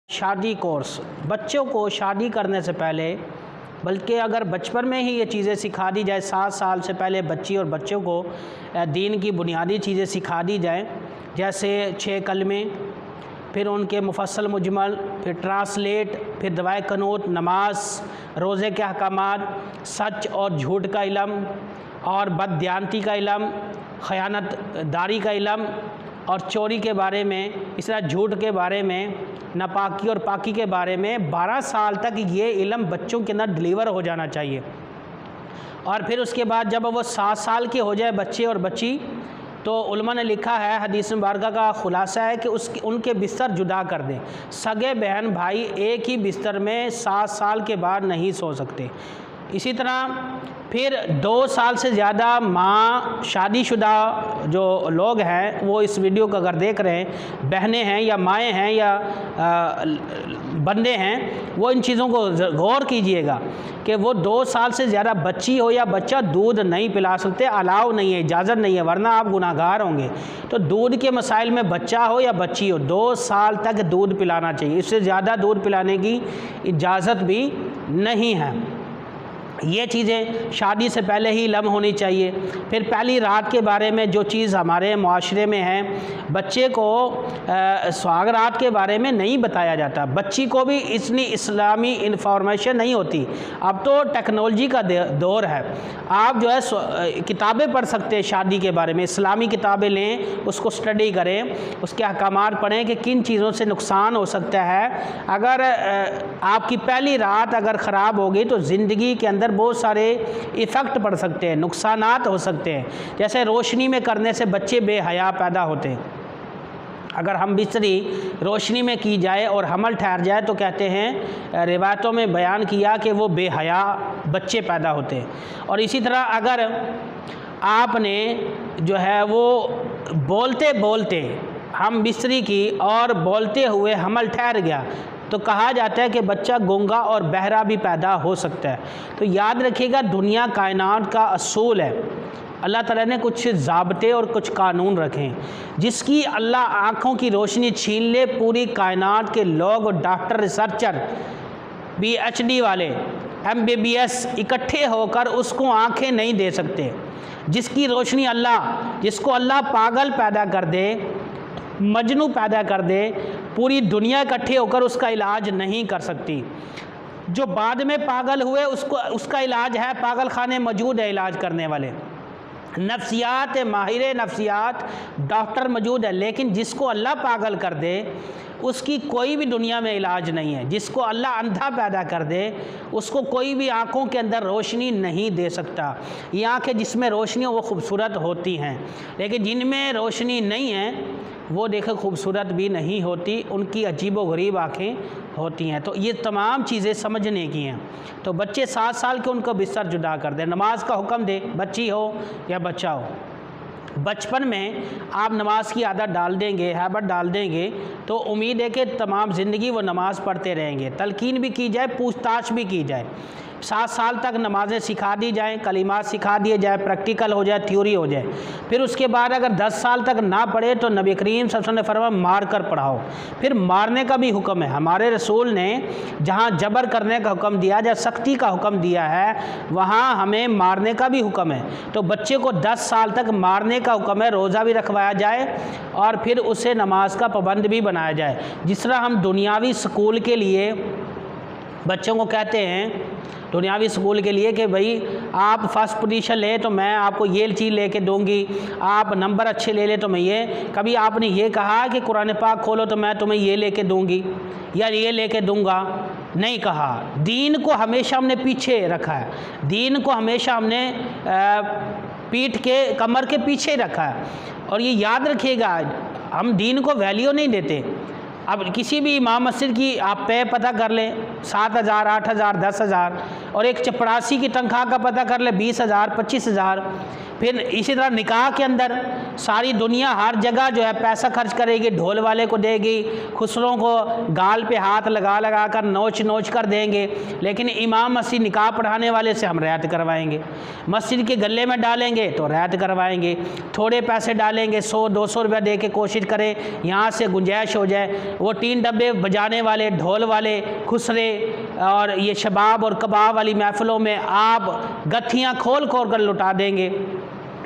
शादी कोर्स बच्चों को शादी करने से पहले, बल्कि अगर बचपन में ही ये चीज़ें सिखा दी जाए, 7 साल से पहले बच्ची और बच्चों को दीन की बुनियादी चीज़ें सिखा दी जाए, जैसे 6 कलमे, फिर उनके मुफस्सल मुजमल, फिर ट्रांसलेट, फिर दवाए कनूत, नमाज, रोज़े के अहकामात, सच और झूठ का इल्म और बददियानती का इल्म, ख़यानत दारी का इल्म और चोरी के बारे में, इस तरह झूठ के बारे में, नापाकी और पाकी के बारे में 12 साल तक ये इल्म बच्चों के अंदर डिलीवर हो जाना चाहिए। और फिर उसके बाद जब वो 7 साल के हो जाए बच्चे और बच्ची, तो उलमा ने लिखा है, हदीस मुबारका का खुलासा है कि उनके बिस्तर जुदा कर दें। सगे बहन भाई एक ही बिस्तर में 7 साल के बाद नहीं सो सकते। इसी तरह फिर 2 साल से ज़्यादा माँ, शादीशुदा जो लोग हैं, वो इस वीडियो को अगर देख रहे हैं, बहनें हैं या माएँ हैं या बंदे हैं, वो इन चीज़ों को गौर कीजिएगा कि वो 2 साल से ज़्यादा बच्ची हो या बच्चा दूध नहीं पिला सकते, अलाउ नहीं है, इजाज़त नहीं है, वरना आप गुनाहगार होंगे। तो दूध के मसाइल में बच्चा हो या बच्ची हो, 2 साल तक दूध पिलाना चाहिए, इससे ज़्यादा दूध पिलाने की इजाज़त भी नहीं है। ये चीज़ें शादी से पहले ही इल्म होनी चाहिए। फिर पहली रात के बारे में जो चीज़ हमारे मुआशरे में है, बच्चे को सुहाग रात के बारे में नहीं बताया जाता, बच्ची को भी इतनी इस्लामी इन्फॉर्मेशन नहीं होती। अब तो टेक्नोलॉजी का दौर है, आप जो है किताबें पढ़ सकते हैं शादी के बारे में, इस्लामी किताबें लें, उसको स्टडी करें, उसके अहकामात पढ़ें कि किन चीज़ों से नुकसान हो सकता है। अगर आपकी पहली रात अगर ख़राब होगी तो ज़िंदगी के अंदर बहुत सारे इफ़ेक्ट पड़ सकते हैं, नुकसानात हो सकते हैं। जैसे रोशनी में करने से बच्चे बेहया पैदा होते हैं। अगर हम बिस्तरी रोशनी में की जाए और हमल ठहर जाए तो कहते हैं, रिवायतों में बयान किया कि वो बेहया बच्चे पैदा होते हैं। और इसी तरह अगर आपने जो है वो बोलते बोलते हम बिस्तरी की और बोलते हुए हमल ठहर गया तो कहा जाता है कि बच्चा गूंगा और बहरा भी पैदा हो सकता है। तो याद रखिएगा, दुनिया कायनात का असूल है, अल्लाह ताला ने कुछ ज़ाब्ते और कुछ कानून रखे हैं। जिसकी अल्लाह आँखों की रोशनी छीन ले, पूरी कायनात के लोग, डॉक्टर, रिसर्चर, PhD वाले, MBBS इकट्ठे होकर उसको आँखें नहीं दे सकते। जिसकी रोशनी जिसको अल्लाह पागल पैदा कर दे, मजनू पैदा कर दे, पूरी दुनिया इकट्ठे होकर उसका इलाज नहीं कर सकती। जो बाद में पागल हुए उसका इलाज है, पागल खाने मौजूद है इलाज करने वाले, नफ्सियात, माहिर नफ्सियात, डॉक्टर मौजूद है, लेकिन जिसको अल्लाह पागल कर दे उसकी कोई भी दुनिया में इलाज नहीं है। जिसको अल्लाह अंधा पैदा कर दे उसको कोई भी आँखों के अंदर रोशनी नहीं दे सकता। ये आँखें जिसमें रोशनी हो वो खूबसूरत होती हैं, लेकिन जिनमें रोशनी नहीं है वो देखो खूबसूरत भी नहीं होती, उनकी अजीब व गरीब आँखें होती हैं। तो ये तमाम चीज़ें समझने की हैं। तो बच्चे 7 साल के उनको बिस्तर जुदा कर दें, नमाज का हुक्म दे, बच्ची हो या बच्चा हो। बचपन में आप नमाज की आदत डाल देंगे, हैबत डाल देंगे, तो उम्मीद है कि तमाम ज़िंदगी वो नमाज़ पढ़ते रहेंगे। तलकीन भी की जाए, पूछताछ भी की जाए, 7 साल तक नमाज़ें सिखा दी जाएँ, कलिमात सिखा दिए जाए, प्रैक्टिकल हो जाए, थ्योरी हो जाए। फिर उसके बाद अगर 10 साल तक ना पढ़े तो नबी करीम सल्लल्लाहु अलैहि वसल्लम ने फरमाया मार कर पढ़ाओ। फिर मारने का भी हुक्म है, हमारे रसूल ने जहाँ जबर करने का हुक्म दिया, जहाँ सख्ती का हुक्म दिया है, वहाँ हमें मारने का भी हुक्म है। तो बच्चे को 10 साल तक मारने का हुक्म है, रोज़ा भी रखवाया जाए और फिर उसे नमाज का पाबंद भी बनाया जाए। जिस तरह हम दुनियावी स्कूल के लिए बच्चों को कहते हैं, दुनियावी स्कूल के लिए कि भाई आप फर्स्ट पोजीशन ले तो मैं आपको ये चीज़ लेके दूंगी, आप नंबर अच्छे ले ले तो मैं ये, कभी आपने ये कहा कि कुरान पाक खोलो तो मैं तुम्हें ये लेके दूंगी या ये लेके दूंगा? नहीं कहा। दीन को हमेशा हमने पीछे रखा है, दीन को हमेशा हमने पीठ के, कमर के पीछे रखा है। और ये याद रखिएगा, हम दीन को वैल्यू नहीं देते। अब किसी भी इमाम मस्जिद की आप पे पता कर लें, 7,000, 8,000, 10,000, और एक चपरासी की तनख्वाह का पता कर ले 20,000, 25,000। फिर इसी तरह निकाह के अंदर सारी दुनिया हर जगह जो है पैसा खर्च करेगी, ढोल वाले को देगी, खुसरों को गाल पे हाथ लगा लगा कर नोच नोच कर देंगे, लेकिन इमाम मस्जिद निकाह पढ़ाने वाले से हम रियायत करवाएंगे। मस्जिद के गले में डालेंगे तो रियायत करवाएंगे, थोड़े पैसे डालेंगे 100-200 रुपया दे के कोशिश करें यहाँ से गुंजाइश हो जाए। वो 3 डब्बे बजाने वाले, ढोल वाले, खुसरे और ये शबाब और कबाब वाली महफिलों में आप गठियाँ खोल खोल कर लुटा देंगे।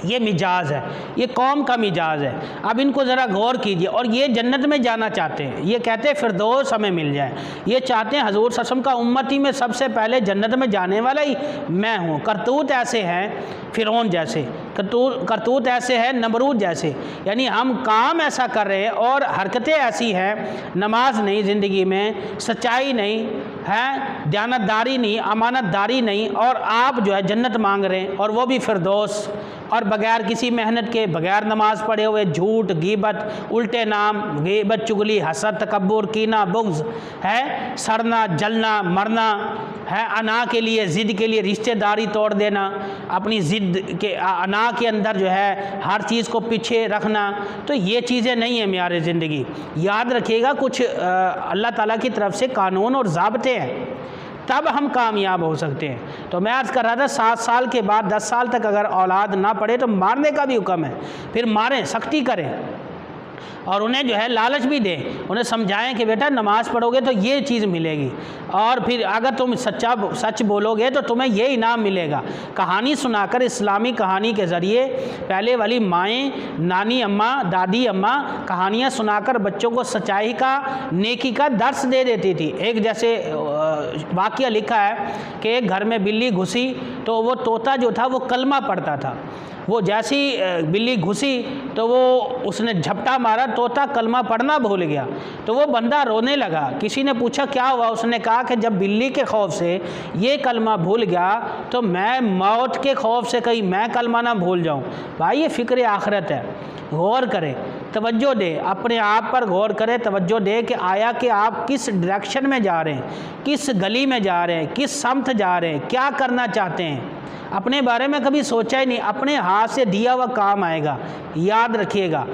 ये मिजाज है, ये कौम का मिजाज है। अब इनको ज़रा गौर कीजिए। और ये जन्नत में जाना चाहते हैं, ये कहते हैं फिरदौस हमें मिल जाए, ये चाहते हैं हजूर सल्लल्लाहु अलैहि वसल्लम का उम्मती में सबसे पहले जन्नत में जाने वाला ही मैं हूँ। करतूत ऐसे हैं फ़िरौन जैसे, करतूत ऐसे हैं नमरूद जैसे, यानी हम काम ऐसा कर रहे हैं और हरकतें ऐसी हैं, नमाज नहीं ज़िंदगी में, सच्चाई नहीं है, दयानतदारी नहीं, अमानतदारी नहीं, और आप जो है जन्नत मांग रहे हैं, और वो भी फिरदौस, और बगैर किसी मेहनत के, बगैर नमाज पढ़े हुए, झूठ, गीबत, उल्टे नाम, गीबत, चुगली, हसद, तकब्बुर, कीना, बुग़्ज़ है, सड़ना, जलना, मरना है, अना के लिए, ज़िद के लिए रिश्तेदारी तोड़ देना, अपनी ज़िद के अना के अंदर जो है हर चीज़ को पीछे रखना। तो ये चीज़ें नहीं है म्यार ज़िंदगी। याद रखिएगा, कुछ अल्लाह ताला की तरफ से कानून और ज़ाब्ते हैं, तब हम कामयाब हो सकते हैं। तो मैं अर्ज़ कर रहा था 7 साल के बाद 10 साल तक अगर औलाद ना पढ़े तो मारने का भी हुक्म है, फिर मारें, सख्ती करें, और उन्हें जो है लालच भी दें, उन्हें समझाएं कि बेटा नमाज़ पढ़ोगे तो ये चीज़ मिलेगी, और फिर अगर तुम सच बोलोगे तो तुम्हें ये इनाम मिलेगा। कहानी सुनाकर, इस्लामी कहानी के ज़रिए पहले वाली माएँ, नानी अम्मा, दादी अम्मा कहानियाँ सुनाकर बच्चों को सच्चाई का, नेकी का दर्स दे देती थी। एक जैसे वाक़या लिखा है कि एक घर में बिल्ली घुसी तो वो तोता जो था वो कलमा पढ़ता था। वो जैसी बिल्ली घुसी तो वो उसने झपटा मारा, तोता कलमा पढ़ना भूल गया, तो वो बंदा रोने लगा। किसी ने पूछा क्या हुआ, उसने कहा कि जब बिल्ली के खौफ से ये कलमा भूल गया तो मैं मौत के खौफ से कहीं मैं कलमा ना भूल जाऊं। भाई ये फ़िक्र आखिरत है, गौर करें, तवज्जो दे, अपने आप पर गौर करें, तवज्जो दे कि आया कि आप किस डायरेक्शन में जा रहे हैं, किस गली में जा रहे हैं, किस समत जा रहे हैं, क्या करना चाहते हैं। अपने बारे में कभी सोचा ही नहीं। अपने हाथ से दिया हुआ काम आएगा, याद रखिएगा,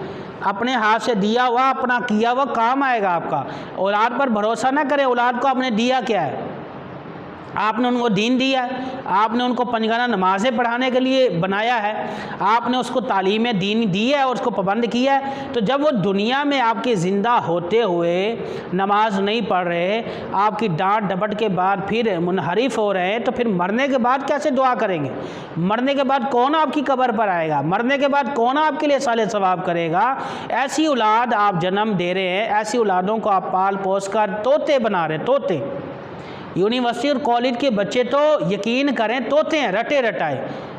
अपने हाथ से दिया हुआ, अपना किया हुआ काम आएगा आपका। औलाद पर भरोसा ना करें। औलाद को आपने दिया क्या है? आपने उनको दीन दिया है, आपने उनको पंजगाना नमाज़ें पढ़ाने के लिए बनाया है, आपने उसको तालीम दीन दी है और उसको पाबंद किया है। तो जब वो दुनिया में आपके ज़िंदा होते हुए नमाज नहीं पढ़ रहे, आपकी डांट डपट के बाद फिर मुनहरिफ हो रहे हैं, तो फिर मरने के बाद कैसे दुआ करेंगे? मरने के बाद कौन आपकी कब्र पर आएगा? मरने के बाद कौन आपके लिए साले सवाब करेगा? ऐसी औलाद आप जन्म दे रहे हैं, ऐसी औलादों को आप पाल पोस कर तोते बना रहे, तोते। यूनिवर्सिटी और कॉलेज के बच्चे तो यकीन करें तोते हैं, रटे रटाए,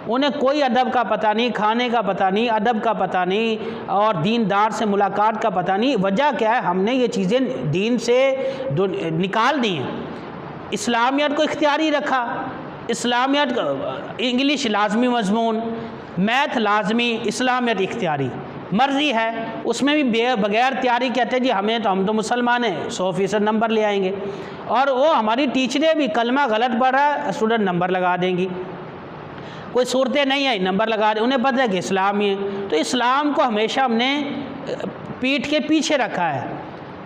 उन्हें कोई अदब का पता नहीं, खाने का पता नहीं, अदब का पता नहीं, और दीनदार से मुलाकात का पता नहीं। वजह क्या है? हमने ये चीज़ें दीन से निकाल दी हैं। इस्लामियत को इख्तियारी रखा, इस्लामियत, इंग्लिश लाजमी मजमून, मैथ लाजमी, इस्लामियत इख्तियारी, मर्ज़ी है। उसमें भी बगैर तैयारी कहते हैं जी हम तो मुसलमान हैं, 100% नंबर ले आएंगे, और वो हमारी टीचरें भी कलमा गलत पढ़ रहा है, स्टूडेंट नंबर लगा देंगी। कोई सूरतें नहीं आई, नंबर लगा दे, उन्हें पता है कि इस्लाम ही है। तो इस्लाम को हमेशा हमने पीठ के पीछे रखा है,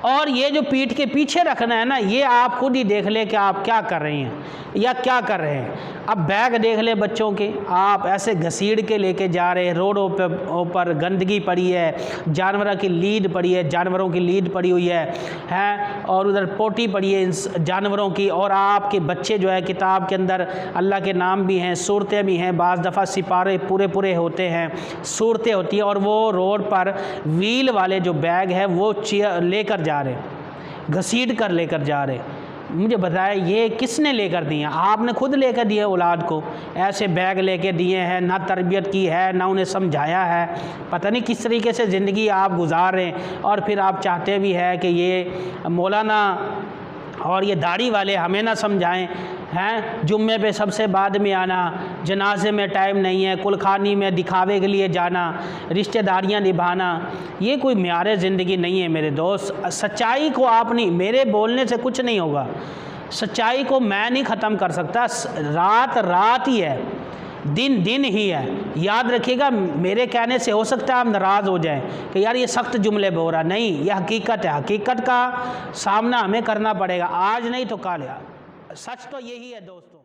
और ये जो पीठ के पीछे रखना है ना, ये आप खुद ही देख ले कि आप क्या कर रही हैं या क्या कर रहे हैं। अब बैग देख ले बच्चों के, आप ऐसे घसीड़ के लेके जा रहे हैं, रोडों पे ऊपर गंदगी पड़ी है, जानवरों की लीद पड़ी है, जानवरों की लीद पड़ी हुई है, और उधर पोटी पड़ी है इन जानवरों की, और आपके बच्चे जो है किताब के अंदर अल्लाह के नाम भी हैं, सूरतें भी हैं, बाज़ दफ़ा सिपारे पूरे पूरे होते हैं, सूरतें होती हैं, और वो रोड पर व्हील वाले जो बैग है वो लेकर जा रहे, घसीट कर लेकर जा रहे। मुझे बताया ये किसने लेकर दिए? आपने खुद लेकर दिए औलाद को, ऐसे बैग लेके दिए हैं, ना तरबियत की है, ना उन्हें समझाया है, पता नहीं किस तरीके से ज़िंदगी आप गुजार रहे हैं। और फिर आप चाहते भी है कि ये मौलाना और ये दाढ़ी वाले हमें ना समझाएं, हैं जुम्मे पे सबसे बाद में आना, जनाजे में टाइम नहीं है, कुलखानी में दिखावे के लिए जाना, रिश्तेदारियां निभाना, ये कोई म्यार ज़िंदगी नहीं है मेरे दोस्त। सच्चाई को आप नहीं, मेरे बोलने से कुछ नहीं होगा, सच्चाई को मैं नहीं ख़त्म कर सकता, रात रात ही है, दिन दिन ही है। याद रखिएगा, मेरे कहने से हो सकता है आप नाराज़ हो जाएं कि यार ये सख्त जुमले बोल रहा, नहीं, यह हकीकत है। हकीकत का सामना हमें करना पड़ेगा, आज नहीं तो कल। सच तो यही है दोस्तों।